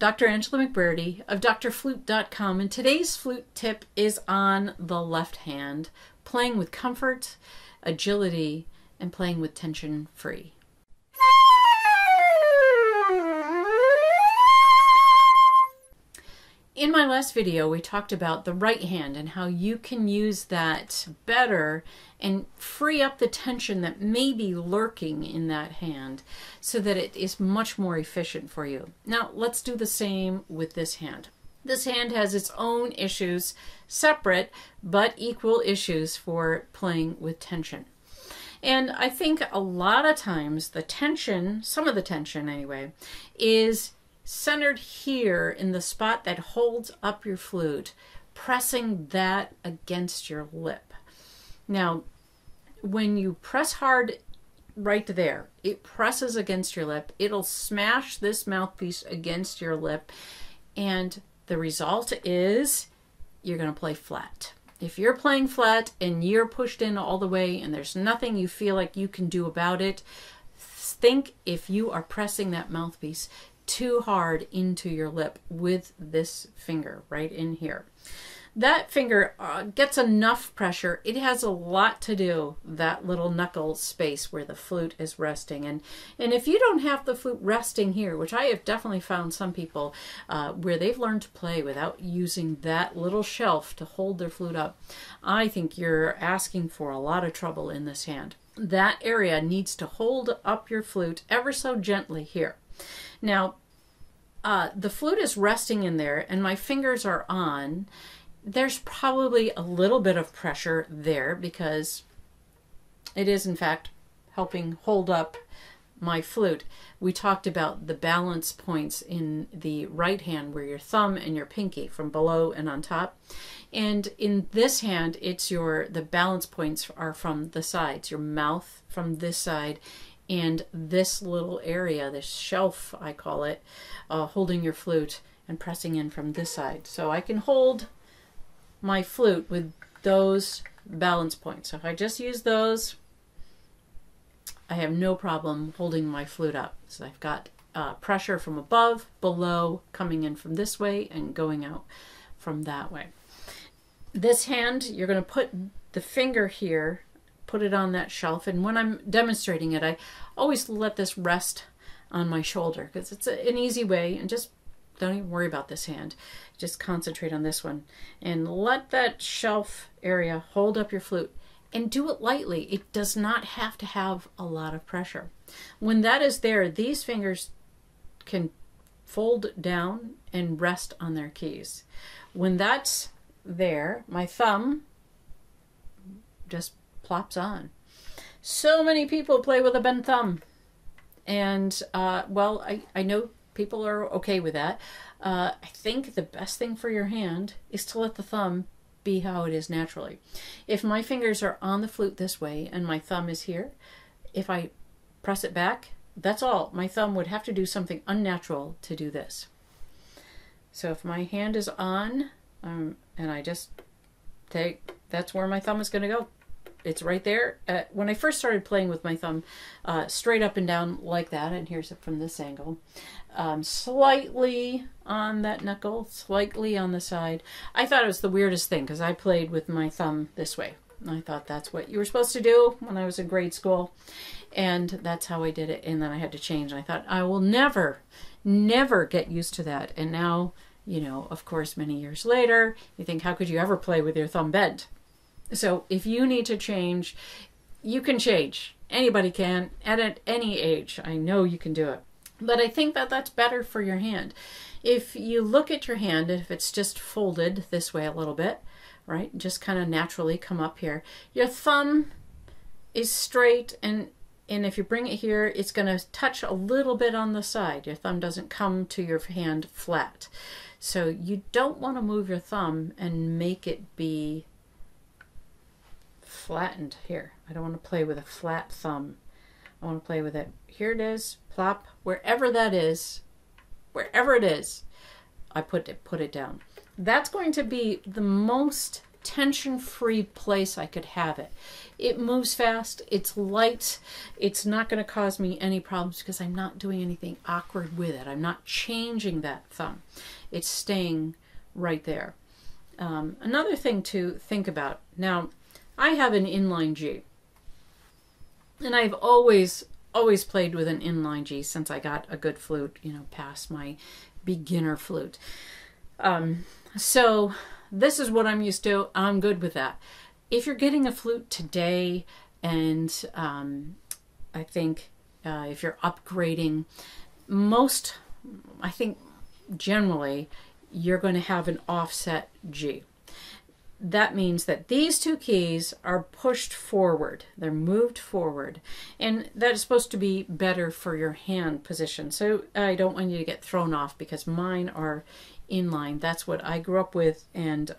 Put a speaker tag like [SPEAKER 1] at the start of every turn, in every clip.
[SPEAKER 1] Dr. Angela McBurdy of DoctorFlute.com, and today's flute tip is on the left hand, playing with comfort, agility, and playing with tension free. In my last video, we talked about the right hand and how you can use that better and free up the tension that may be lurking in that hand so that it is much more efficient for you. Now, let's do the same with this hand. This hand has its own issues, separate but equal issues for playing with tension. And I think a lot of times the tension, some of the tension anyway, is centered here in the spot that holds up your flute, pressing that against your lip. Now, when you press hard right there, it presses against your lip. It'll smash this mouthpiece against your lip, and the result is you're going to play flat. If you're playing flat and you're pushed in all the way and there's nothing you feel like you can do about it, think if you are pressing that mouthpiece too hard into your lip with this finger right in here. That finger gets enough pressure. It has a lot to do, that little knuckle space where the flute is resting. And if you don't have the flute resting here, which I have definitely found some people where they've learned to play without using that little shelf to hold their flute up, I think you're asking for a lot of trouble in this hand. That area needs to hold up your flute ever so gently here. Now, the flute is resting in there and my fingers are on. There's probably a little bit of pressure there because it is in fact helping hold up my flute. We talked about the balance points in the right hand where your thumb and your pinky from below and on top. And in this hand, it's the balance points are from the sides, your mouth from this side, and this little area, this shelf, I call it, holding your flute and pressing in from this side. So I can hold my flute with those balance points. So if I just use those, I have no problem holding my flute up. So I've got pressure from above, below, coming in from this way and going out from that way. This hand, you're going to put the finger here, put it on that shelf, and when I'm demonstrating it, I always let this rest on my shoulder because it's an easy way, and just don't even worry about this hand. Just concentrate on this one and let that shelf area hold up your flute, and do it lightly. It does not have to have a lot of pressure. When that is there, these fingers can fold down and rest on their keys. When that's there, my thumb just plops on. So many people play with a bent thumb, and well, I know people are okay with that. I think the best thing for your hand is to let the thumb be how it is naturally. If my fingers are on the flute this way and my thumb is here, if I press it back, that's all. My thumb would have to do something unnatural to do this. So if my hand is on, and I just take, that's where my thumb is going to go. It's right there. When I first started playing with my thumb straight up and down like that, and here's it from this angle, slightly on that knuckle, slightly on the side, I thought it was the weirdest thing because I played with my thumb this way. I thought that's what you were supposed to do when I was in grade school, and that's how I did it, and then I had to change. And I thought, I will never get used to that. And now, you know, of course, many years later, you think, how could you ever play with your thumb bent? So if you need to change, you can change. Anybody can, at any age. I know you can do it. But I think that that's better for your hand. If you look at your hand, if it's just folded this way a little bit, right, just kind of naturally come up here, your thumb is straight, and if you bring it here, it's going to touch a little bit on the side. Your thumb doesn't come to your hand flat. So you don't want to move your thumb and make it be flattened here. I don't want to play with a flat thumb. I want to play with it. Here it is, plop, wherever that is, wherever it is, I put it down. That's going to be the most tension-free place I could have it. It moves fast, it's light, it's not going to cause me any problems because I'm not doing anything awkward with it. I'm not changing that thumb. It's staying right there. Another thing to think about. Now, I have an inline G, and I've always played with an inline G since I got a good flute, you know, past my beginner flute. So this is what I'm used to. I'm good with that. If you're getting a flute today, and I think if you're upgrading, I think generally you're going to have an offset G. That means that these two keys are pushed forward. They're moved forward. And that is supposed to be better for your hand position. So I don't want you to get thrown off because mine are inline. That's what I grew up with. And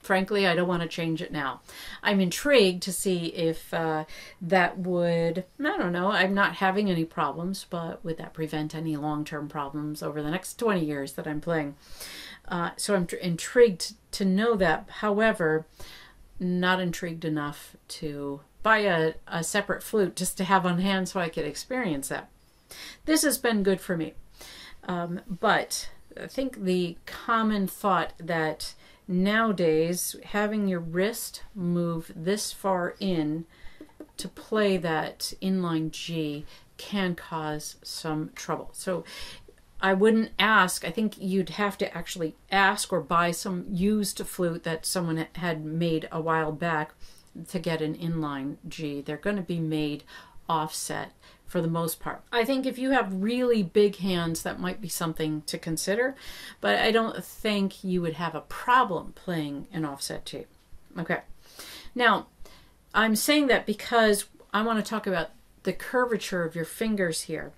[SPEAKER 1] frankly, I don't want to change it now. I'm intrigued to see if that would, I don't know, I'm not having any problems, but would that prevent any long-term problems over the next 20 years that I'm playing? So I'm intrigued to know that. However, not intrigued enough to buy a separate flute just to have on hand so I could experience that. This has been good for me. But I think the common thought that nowadays having your wrist move this far in to play that inline G can cause some trouble. So I wouldn't ask. I think you'd have to actually ask or buy some used flute that someone had made a while back to get an inline G. They're going to be made offset for the most part. I think if you have really big hands, that might be something to consider, but I don't think you would have a problem playing an offset G. Okay. Now, I'm saying that because I want to talk about the curvature of your fingers here.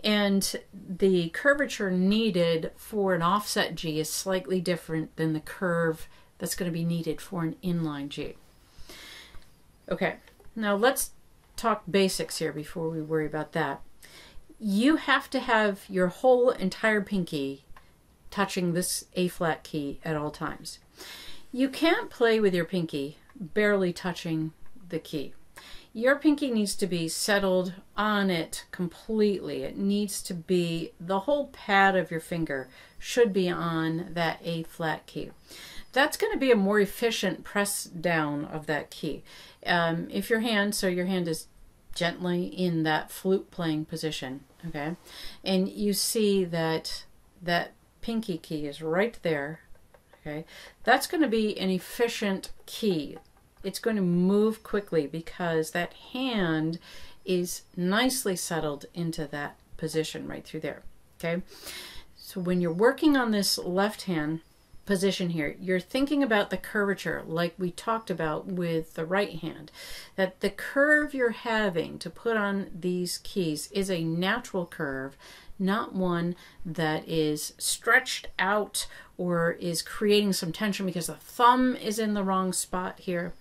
[SPEAKER 1] And the curvature needed for an offset G is slightly different than the curve that's going to be needed for an inline G. Okay, now let's talk basics here before we worry about that. You have to have your whole entire pinky touching this A flat key at all times. You can't play with your pinky barely touching the key. Your pinky needs to be settled on it completely. It needs to be, the whole pad of your finger should be on that A flat key. That's going to be a more efficient press down of that key. If your hand is gently in that flute playing position, okay, and you see that that pinky key is right there, okay, that's going to be an efficient key. It's going to move quickly because that hand is nicely settled into that position right through there, okay? So when you're working on this left hand position here, you're thinking about the curvature like we talked about with the right hand, that the curve you're having to put on these keys is a natural curve, not one that is stretched out or is creating some tension because the thumb is in the wrong spot here.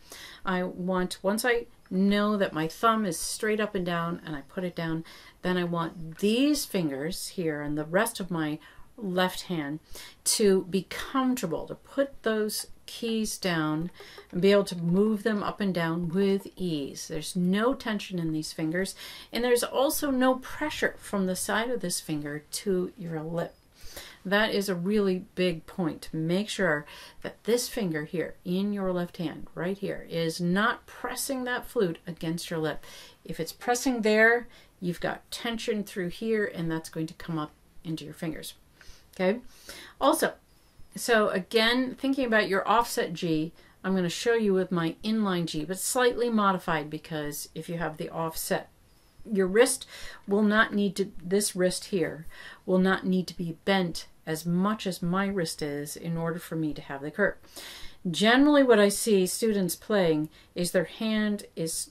[SPEAKER 1] I want, once I know that my thumb is straight up and down and I put it down, then I want these fingers here and the rest of my left hand to be comfortable, to put those keys down and be able to move them up and down with ease. There's no tension in these fingers, and there's also no pressure from the side of this finger to your lip. That is a really big point. Make sure that this finger here in your left hand, right here, is not pressing that flute against your lip. If it's pressing there, you've got tension through here, and that's going to come up into your fingers. Okay. Also, so again, thinking about your offset G, I'm going to show you with my inline G, but slightly modified because if you have the offset, your wrist will not need to, this wrist here will not need to be bent as much as my wrist is in order for me to have the curve. Generally what I see students playing is their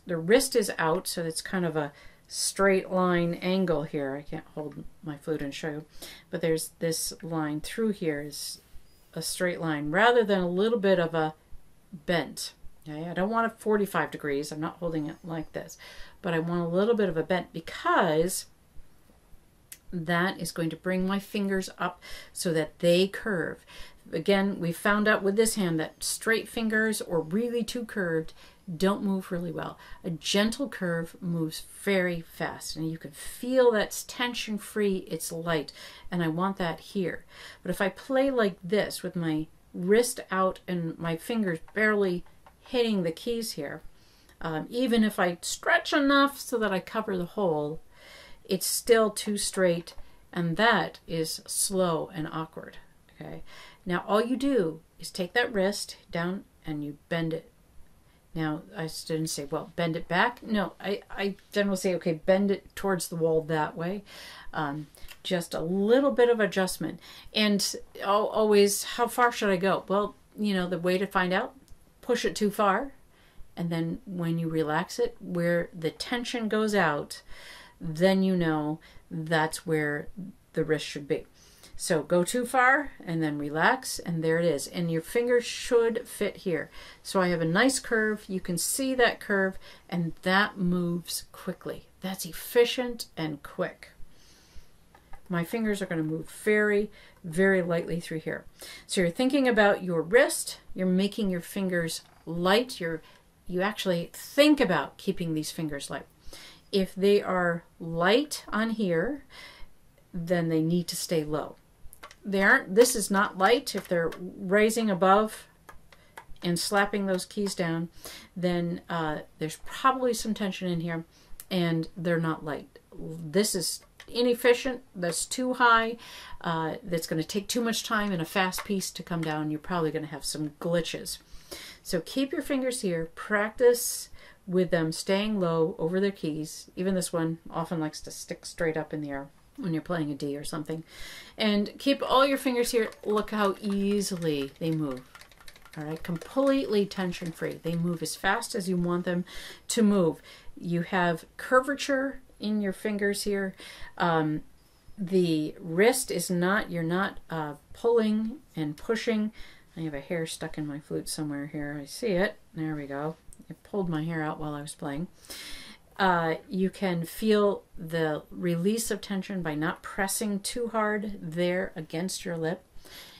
[SPEAKER 1] wrist is out, so it's kind of a straight line angle here. I can't hold my flute and show you, but there's this line through here is a straight line rather than a little bit of a bent. Okay? I don't want it 45 degrees. I'm not holding it like this, but I want a little bit of a bent because That is going to bring my fingers up so that they curve. Again, we found out with this hand that straight fingers or really too curved don't move really well. A gentle curve moves very fast, and you can feel that's tension free, it's light, and I want that here. But if I play like this with my wrist out and my fingers barely hitting the keys here, even if I stretch enough so that I cover the hole, it's still too straight, and that is slow and awkward. Okay, now all you do is take that wrist down and you bend it. Now, I didn't say, well, bend it back. No, I generally say, okay, bend it towards the wall that way. Just a little bit of adjustment. And always, how far should I go? Well, you know, the way to find out, push it too far. And then when you relax it, where the tension goes out, then you know that's where the wrist should be. So go too far and then relax, and there it is. And your fingers should fit here. So I have a nice curve. You can see that curve, and that moves quickly. That's efficient and quick. My fingers are going to move very, very lightly through here. So you're thinking about your wrist. You're making your fingers light. You actually think about keeping these fingers light. If they are light on here, then they need to stay low. They aren't, this is not light. If they're raising above and slapping those keys down, then there's probably some tension in here, and they're not light. This is inefficient. That's too high. That's going to take too much time in a fast piece to come down. You're probably going to have some glitches. So keep your fingers here. Practice with them staying low over their keys. Even this one often likes to stick straight up in the air when you're playing a D or something. And keep all your fingers here. Look how easily they move. All right, completely tension free. They move as fast as you want them to move. You have curvature in your fingers here. The wrist is not, you're not pulling and pushing. I have a hair stuck in my flute somewhere here. I see it. There we go. I pulled my hair out while I was playing. You can feel the release of tension by not pressing too hard there against your lip.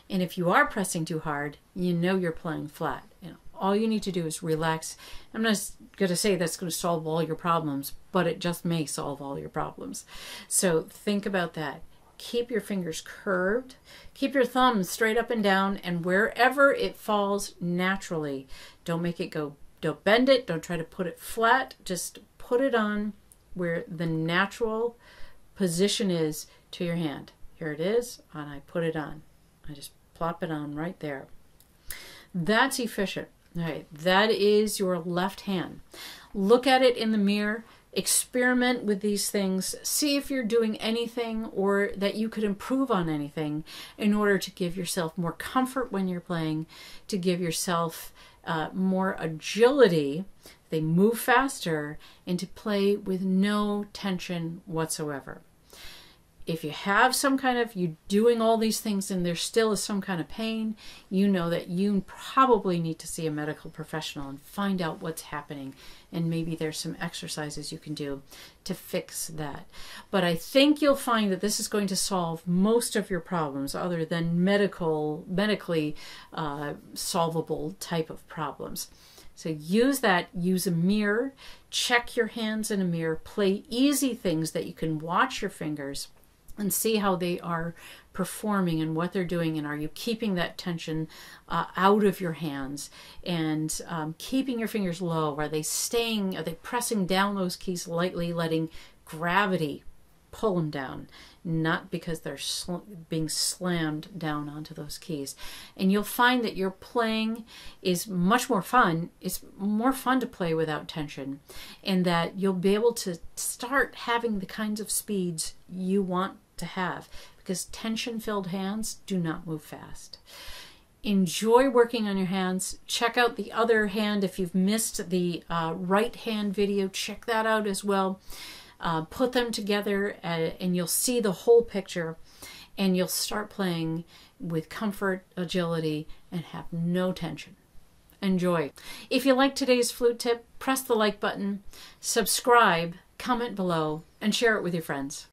[SPEAKER 1] And if you are pressing too hard, you know you're playing flat. You know, all you need to do is relax. I'm not going to say that's going to solve all your problems, but it just may solve all your problems. So think about that. Keep your fingers curved. Keep your thumbs straight up and down, and wherever it falls naturally, don't make it go, don't bend it, don't try to put it flat, just put it on where the natural position is to your hand. Here it is, and I put it on. I just plop it on right there. That's efficient. All right, that is your left hand. Look at it in the mirror. Experiment with these things. See if you're doing anything or that you could improve on anything in order to give yourself more comfort when you're playing, to give yourself more agility. They move faster, and to play with no tension whatsoever. If you have some kind of, you're doing all these things and there still is some kind of pain, you know that you probably need to see a medical professional and find out what's happening. And maybe there's some exercises you can do to fix that. But I think you'll find that this is going to solve most of your problems other than medically solvable type of problems. So use that, use a mirror, check your hands in a mirror, play easy things that you can watch your fingers and see how they are performing and what they're doing, and are you keeping that tension out of your hands, and keeping your fingers low. Are they staying, are they pressing down those keys lightly, letting gravity pull them down, not because they're being slammed down onto those keys. And you'll find that your playing is much more fun. It's more fun to play without tension, and that you'll be able to start having the kinds of speeds you want to have, because tension-filled hands do not move fast. Enjoy working on your hands. Check out the other hand. If you've missed the right hand video, check that out as well. Put them together and you'll see the whole picture, and you'll start playing with comfort, agility, and have no tension. Enjoy. If you like today's flute tip, press the like button, subscribe, comment below, and share it with your friends.